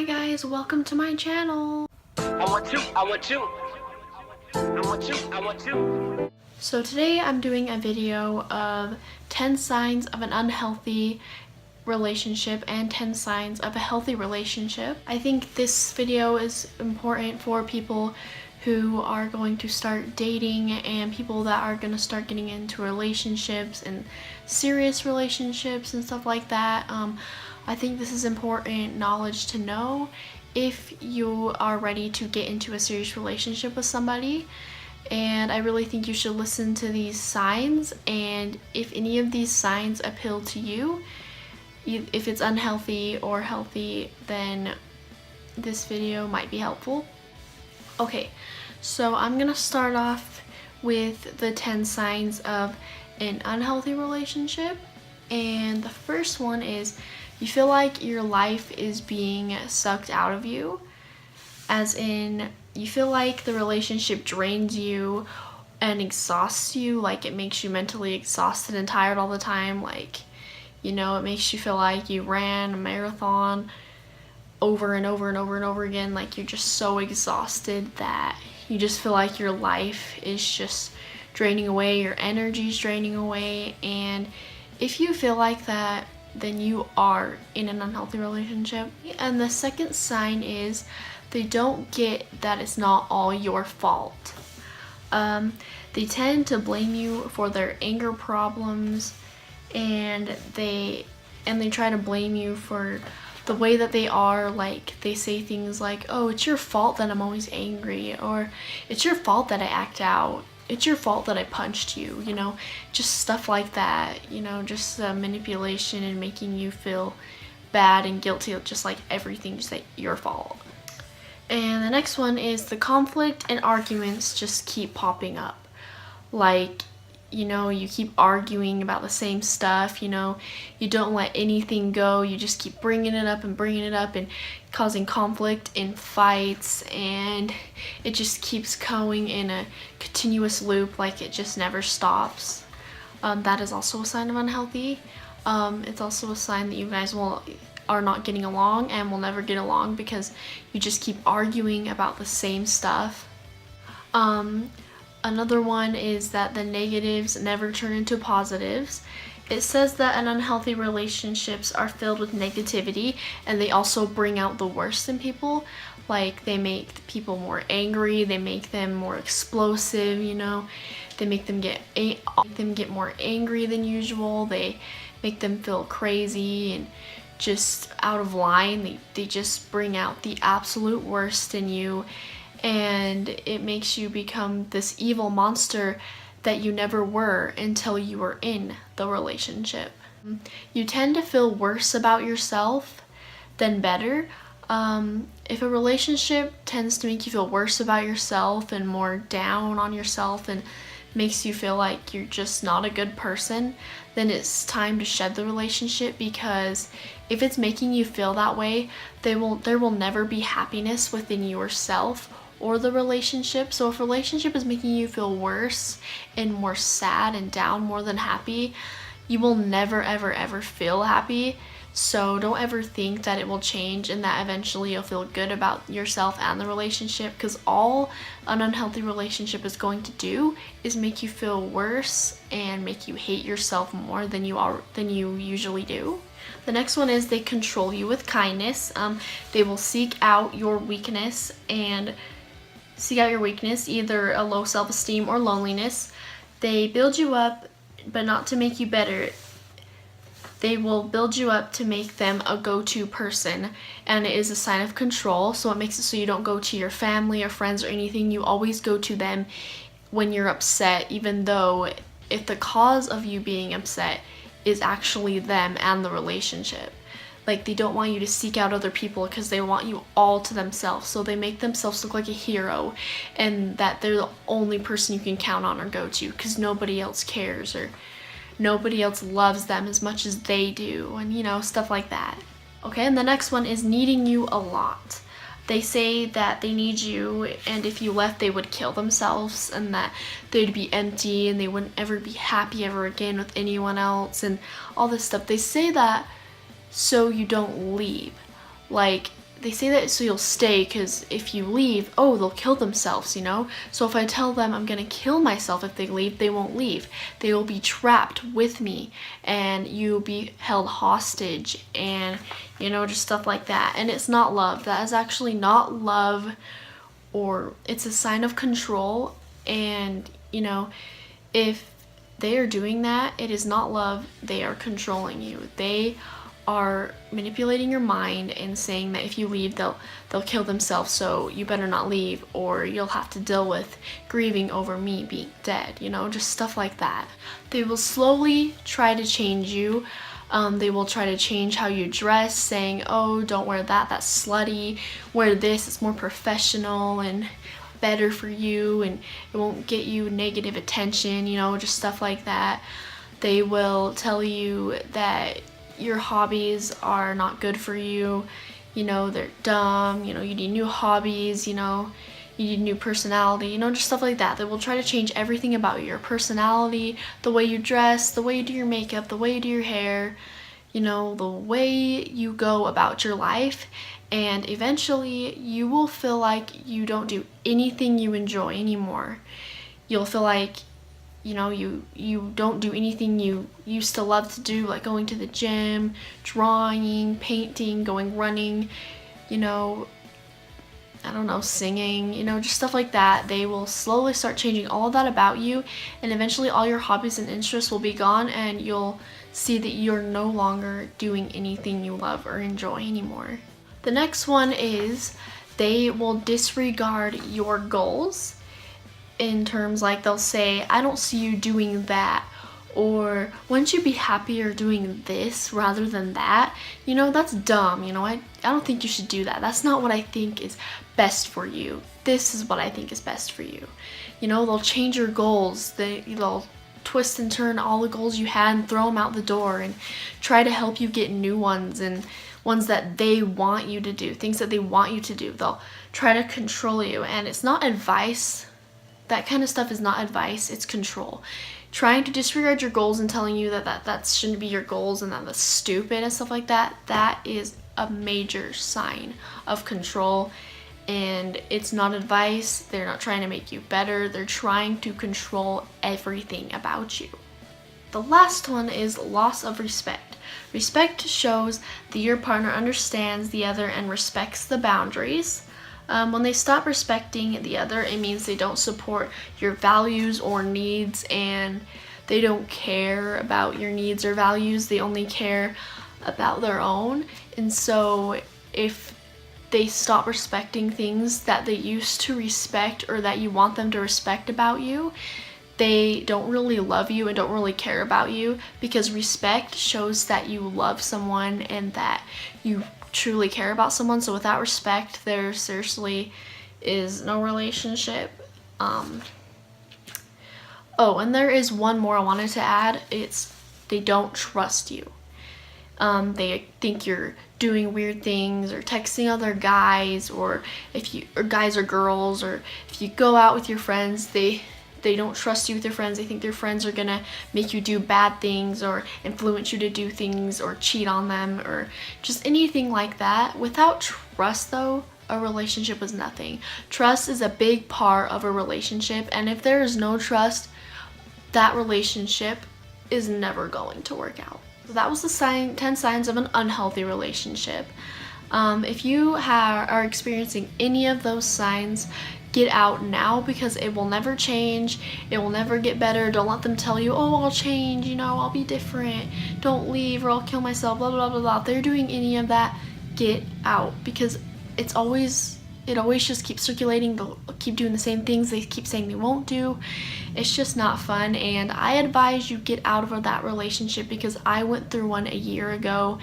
Hi guys, welcome to my channel. So today I'm doing a video of 10 signs of an unhealthy relationship and 10 signs of a healthy relationship. I think this video is important for people who are going to start dating and people that are going to start getting into relationships and serious relationships and stuff like that. I think this is important knowledge to know if you are ready to get into a serious relationship with somebody. And I really think you should listen to these signs, and if any of these signs appeal to you, if it's unhealthy or healthy, then this video might be helpful. Okay, so I'm gonna start off with the 10 signs of an unhealthy relationship. And the first one is you feel like your life is being sucked out of you, as in you feel like the relationship drains you and exhausts you, like it makes you mentally exhausted and tired all the time. Like, you know, it makes you feel like you ran a marathon over and over and over and over again. Like you're just so exhausted that you just feel like your life is just draining away, your energy's draining away. And if you feel like that, then you are in an unhealthy relationship. And the second sign is they don't get that it's not all your fault. They tend to blame you for their anger problems, and they try to blame you for the way that they are. Like they say things like, oh, it's your fault that I'm always angry, or it's your fault that I act out, it's your fault that I punched you, you know, just stuff like that, you know, just manipulation and making you feel bad and guilty, just like everything's your fault. And the next one is the conflict and arguments just keep popping up. Like, you know, you keep arguing about the same stuff, you know, you don't let anything go, you just keep bringing it up and causing conflict and fights, and it just keeps going in a continuous loop, like it just never stops. That is also a sign of unhealthy. It's also a sign that you guys are not getting along and will never get along because you just keep arguing about the same stuff. Another one is that the negatives never turn into positives. It says that an unhealthy relationships are filled with negativity, and they also bring out the worst in people. Like they make people more angry, they make them more explosive, you know, they make them get more angry than usual, they make them feel crazy and just out of line. They just bring out the absolute worst in you, and it makes you become this evil monster that you never were until you were in the relationship. You tend to feel worse about yourself than better. If a relationship tends to make you feel worse about yourself and more down on yourself and makes you feel like you're just not a good person, then it's time to shed the relationship, because if it's making you feel that way, there will never be happiness within yourself or the relationship. So if a relationship is making you feel worse and more sad and down more than happy, you will never ever feel happy. So don't ever think that it will change and that eventually you'll feel good about yourself and the relationship, because all an unhealthy relationship is going to do is make you feel worse and make you hate yourself more than you usually do. The next one is they control you with kindness. They will seek out your weakness, either a low self-esteem or loneliness. They build you up, but not to make you better. They will build you up to make them a go-to person, and it is a sign of control. So it makes it so you don't go to your family or friends or anything. You always go to them when you're upset, even though if the cause of you being upset is actually them and the relationship. Like they don't want you to seek out other people because they want you all to themselves. So they make themselves look like a hero and that they're the only person you can count on or go to because nobody else cares or nobody else loves them as much as they do, and you know, stuff like that. Okay, and the next one is needing you a lot. They say that they need you, and if you left they would kill themselves, and that they'd be empty and they wouldn't ever be happy ever again with anyone else and all this stuff. They say that so you don't leave. Like they say that so you'll stay, because if you leave, oh, they'll kill themselves, you know? So if I tell them I'm gonna kill myself if they leave, they won't leave. They will be trapped with me, and you'll be held hostage, and, you know, just stuff like that. And it's not love. That is actually not love, or it's a sign of control. And, you know, if they are doing that, it is not love. They are controlling you. They are manipulating your mind and saying that if you leave, they'll kill themselves, so you better not leave, or you'll have to deal with grieving over me being dead, you know, just stuff like that. They will slowly try to change you. They will try to change how you dress, saying, oh, don't wear that, that's slutty, wear this, it's more professional and better for you, and it won't get you negative attention, you know, just stuff like that. They will tell you that your hobbies are not good for you, you know, they're dumb, you know, you need new hobbies, you know, you need new personality, you know, just stuff like that. They will try to change everything about you, your personality, the way you dress, the way you do your makeup, the way you do your hair, you know, the way you go about your life. And eventually you will feel like you don't do anything you enjoy anymore. You'll feel like, you know, you don't do anything you used to love to do, like going to the gym, drawing, painting, going running, you know, I don't know, singing, you know, just stuff like that. They will slowly start changing all of that about you, and eventually all your hobbies and interests will be gone, and you'll see that you're no longer doing anything you love or enjoy anymore. The next one is they will disregard your goals. In terms like they'll say, I don't see you doing that, or wouldn't you be happier doing this rather than that? You know, that's dumb, you know, I don't think you should do that. That's not what I think is best for you. This is what I think is best for you. You know, they'll change your goals. They'll twist and turn all the goals you had and throw them out the door, and try to help you get new ones, and ones that they want you to do, things that they want you to do. They'll try to control you, and it's not advice. That kind of stuff is not advice, it's control. Trying to disregard your goals and telling you that shouldn't be your goals and that that's stupid and stuff like that, that is a major sign of control, and it's not advice. They're not trying to make you better. They're trying to control everything about you. The last one is loss of respect. Respect shows that your partner understands the other and respects the boundaries. When they stop respecting the other, it means they don't support your values or needs, and they don't care about your needs or values. They only care about their own. And so if they stop respecting things that they used to respect, or that you want them to respect about you, they don't really love you and don't really care about you, because respect shows that you love someone and that you truly care about someone. So without respect, there seriously is no relationship. Oh, and there is one more I wanted to add. It's they don't trust you. They think you're doing weird things, or texting other guys, or guys or girls, or if you go out with your friends, they don't trust you with your friends. They think their friends are gonna make you do bad things, or influence you to do things, or cheat on them, or just anything like that. Without trust, though, a relationship is nothing. Trust is a big part of a relationship, and if there is no trust, that relationship is never going to work out. So that was the 10 signs of an unhealthy relationship. If you are experiencing any of those signs, get out now, because it will never change. It will never get better. Don't let them tell you, oh, I'll change, you know, I'll be different. Don't leave or I'll kill myself, blah, blah, blah, blah. If they're doing any of that, get out, because it always just keeps circulating. They'll keep doing the same things they keep saying they won't do. It's just not fun, and I advise you get out of that relationship, because I went through one a year ago,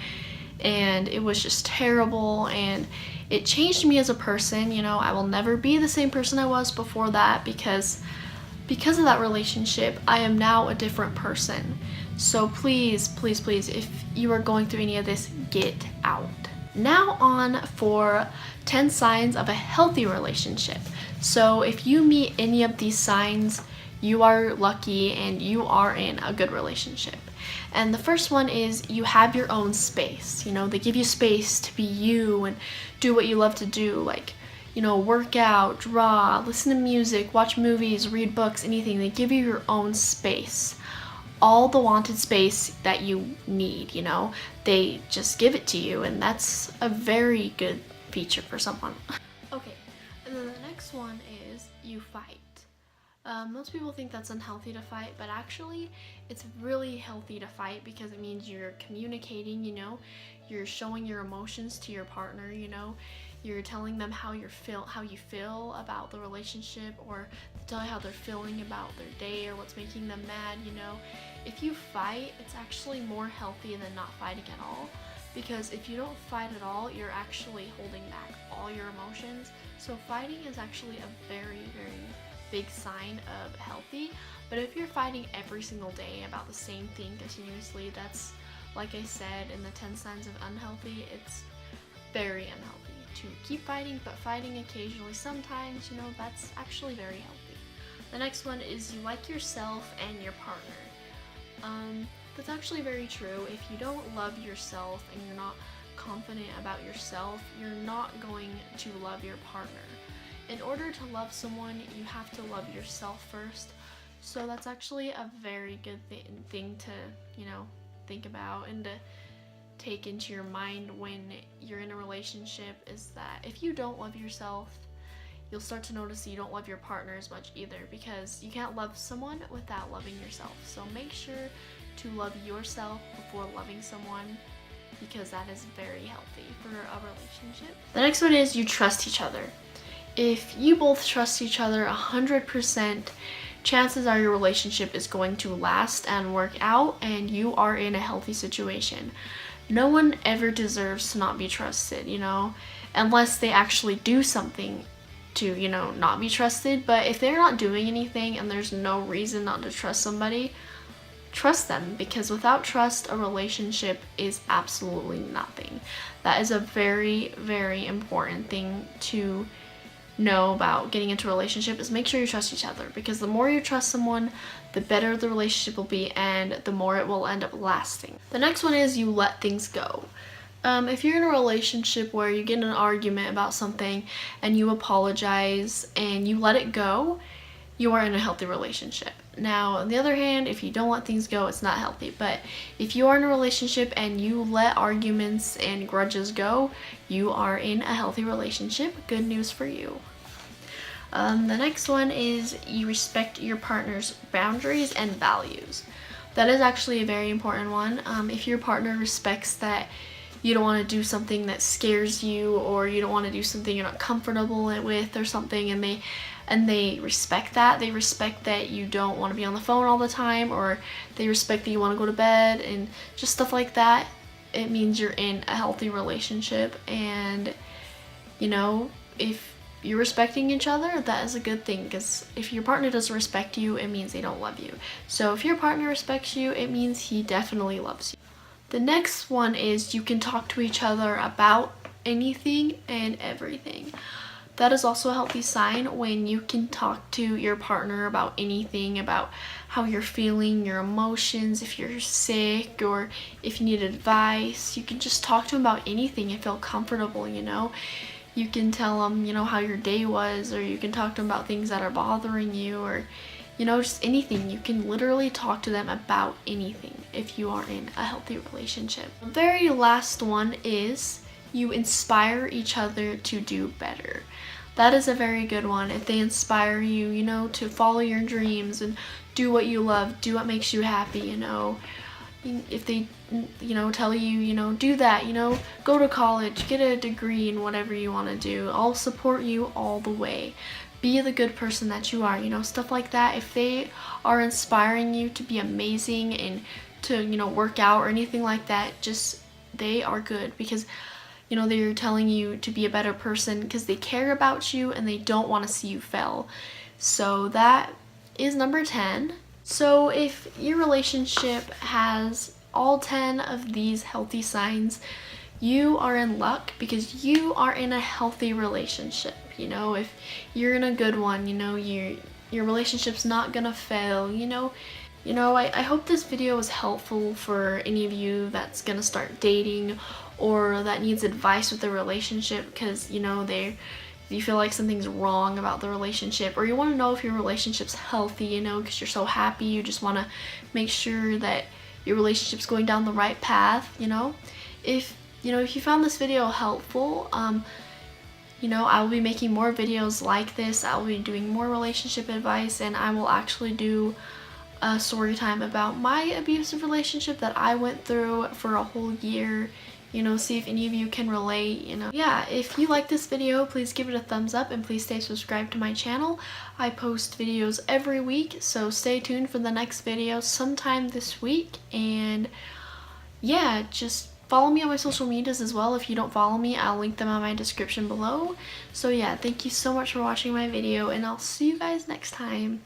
and it was just terrible, and it changed me as a person. You know, I will never be the same person I was before that, because of that relationship, I am now a different person. So please, please, please, if you are going through any of this, get out. Now on for 10 signs of a healthy relationship. So if you meet any of these signs, you are lucky and you are in a good relationship. And the first one is you have your own space. You know, they give you space to be you and do what you love to do, like, you know, work out, draw, listen to music, watch movies, read books, anything. They give you your own space. All the wanted space that you need, you know, they just give it to you, and that's a very good feature for someone. Okay, and then the next one is you fight. Most people think that's unhealthy to fight, but actually it's really healthy to fight because it means you're communicating, you know, you're showing your emotions to your partner, you know, you're telling them how you feel about the relationship, or tell you how they're feeling about their day or what's making them mad, you know. If you fight, it's actually more healthy than not fighting at all, because if you don't fight at all, you're actually holding back all your emotions. So fighting is actually a very, very big sign of healthy. But if you're fighting every single day about the same thing continuously, that's, like I said in the 10 signs of unhealthy, it's very unhealthy to keep fighting, but fighting occasionally sometimes, you know, that's actually very healthy. The next one is you like yourself and your partner. That's actually very true. If you don't love yourself and you're not confident about yourself, you're not going to love your partner. In order to love someone, you have to love yourself first. So that's actually a very good thing to, you know, think about and to take into your mind when you're in a relationship, is that if you don't love yourself, you'll start to notice you don't love your partner as much either, because you can't love someone without loving yourself. So make sure to love yourself before loving someone, because that is very healthy for a relationship. The next one is you trust each other. If you both trust each other 100%, chances are your relationship is going to last and work out, and you are in a healthy situation. No one ever deserves to not be trusted, you know, unless they actually do something to, you know, not be trusted. But if they're not doing anything and there's no reason not to trust somebody, trust them, because without trust, a relationship is absolutely nothing. That is a very, very important thing to know about getting into a relationship, is make sure you trust each other, because the more you trust someone, the better the relationship will be and the more it will end up lasting. The next one is you let things go. If you're in a relationship where you get in an argument about something and you apologize and you let it go, you are in a healthy relationship. Now, on the other hand, if you don't let things go, it's not healthy. But if you are in a relationship and you let arguments and grudges go, you are in a healthy relationship. Good news for you. The next one is you respect your partner's boundaries and values. That is actually a very important one. If your partner respects that you don't want to do something that scares you, or you don't want to do something you're not comfortable with or something, and they respect that. They respect that you don't want to be on the phone all the time, or they respect that you want to go to bed and just stuff like that. It means you're in a healthy relationship, and, you know, if you're respecting each other, that is a good thing, because if your partner doesn't respect you, it means they don't love you. So if your partner respects you, it means he definitely loves you. The next one is you can talk to each other about anything and everything. That is also a healthy sign when you can talk to your partner about anything, about how you're feeling, your emotions, if you're sick or if you need advice. You can just talk to them about anything and feel comfortable, you know. You can tell them, you know, how your day was, or you can talk to them about things that are bothering you, or, you know, just anything. You can literally talk to them about anything if you are in a healthy relationship. The very last one is you inspire each other to do better. That is a very good one. If they inspire you, you know, to follow your dreams and do what you love, do what makes you happy, you know. If they, you know, tell you, you know, do that, you know, go to college, get a degree in whatever you want to do, I'll support you all the way. Be the good person that you are, you know, stuff like that. If they are inspiring you to be amazing and to, you know, work out or anything like that, just, they are good, because, you know, they're telling you to be a better person because they care about you and they don't want to see you fail. So that is number 10. So if your relationship has all 10 of these healthy signs, you are in luck, because you are in a healthy relationship. You know, if you're in a good one, you know, your relationship's not gonna fail, you know. You know, I hope this video was helpful for any of you that's gonna start dating or that needs advice with the relationship because, you know, you feel like something's wrong about the relationship, or you want to know if your relationship's healthy, you know, because you're so happy, you just want to make sure that your relationship's going down the right path, you know. If you found this video helpful, you know, I will be making more videos like this. I will be doing more relationship advice, and I will actually do a story time about my abusive relationship that I went through for a whole year. You know, see if any of you can relate, you know. Yeah, if you like this video, please give it a thumbs up and please stay subscribed to my channel. I post videos every week, so stay tuned for the next video sometime this week. And yeah, just follow me on my social medias as well. If you don't follow me, I'll link them on my description below. So yeah, thank you so much for watching my video, and I'll see you guys next time.